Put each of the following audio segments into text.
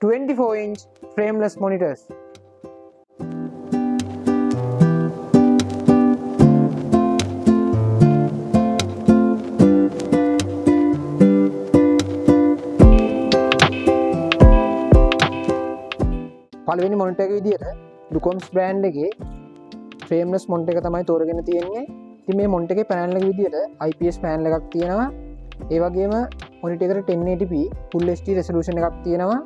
24-inch frameless monitors. පළවෙනි monitor එක විදියට Lucoms brand එකේ frameless monitor එක තමයි තෝරගෙන තියෙන්නේ. ඉතින් මේ මොනිටර් එකේ panel එක විදියට IPS panel එකක් තියෙනවා. ඒ වගේම මොනිටර් එකට 1080p full HD resolution එකක් තියෙනවා.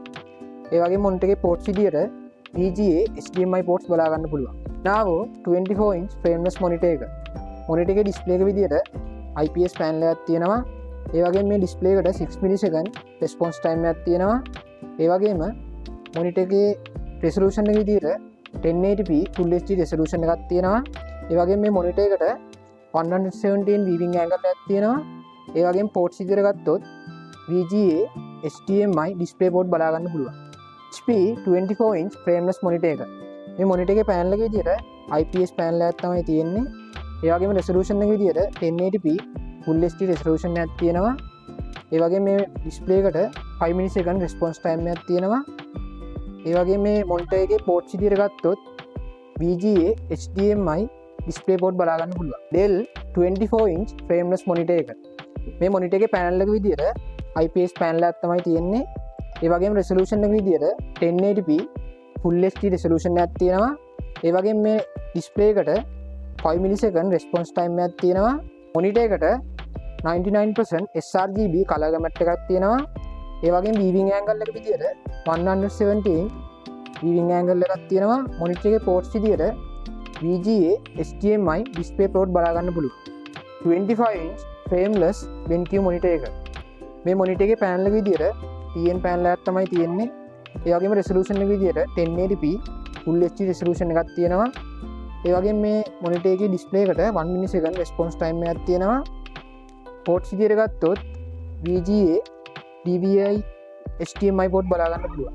ඒ වගේම මොනිටර් එකේ ports විදියට VGA HDMI ports බලා ගන්න පුළුවන්. Now 24-inch frameless monitor එක. මොනිටර් එකේ display එක විදියට IPS panel එකක් තියෙනවා. ඒ වගේම මේ display එකට 6 millisecond response time එකක් තියෙනවා. ඒ වගේම මොනිටර් එකේ resolution එක විදියට 1080p full HD resolution එකක් තියෙනවා. ඒ වගේම මේ මොනිටර් එකට 117 viewing angle එකක් තියෙනවා. ඒ වගේම ports විදියට ගත්තොත් VGA HDMI display port බලා ගන්න පුළුවන්. HP 24-inch frameless monitor එක. මේ මොනිටර් එකේ panel එක විදියට IPS panel එකක් තමයි තියෙන්නේ. ඒ වගේම resolution එක විදියට 1080p full HD resolution එකක් තියෙනවා. ඒ වගේම මේ display එකට 5 millisecond response time එකක් තියෙනවා. ඒ වගේම මේ මොනිටර් එකේ ports විදියට ගත්තොත් VGA HDMI display port බලා ගන්න පුළුවන්. Dell 24-inch frameless monitor එක. මේ මොනිටර් එකේ panel එක විදියට IPS panel එකක් තමයි තියෙන්නේ. ඒ වගේම resolution එක විදියට 1080p full HD resolution එකක් තියෙනවා. ඒ වගේම මේ display එකට 5 millisecond response time එකක් තියෙනවා. මොනිටර් එකට 99% sRGB color gamut එකක් තියෙනවා. ඒ වගේම viewing angle එක විදියට 117 viewing angle එකක් තියෙනවා. මොනිටර් එකේ ports විදියට VGA HDMI display port බලා ගන්න පුළුවන්. 25-inch frameless BenQ monitor එක. මේ මොනිටර් එකේ panel එක විදියට TN panel එකක් තමයි තියෙන්නේ. ඒ වගේම resolution එක විදියට 1080p full HD resolution එකක් තියෙනවා. ඒ වගේම මේ මොනිටර් එකේ display එකට 1 millisecond response time එකක් තියෙනවා. ports විදියට ගත්තොත් VGA DVI HDMI port බලා ගන්න පුළුවන්.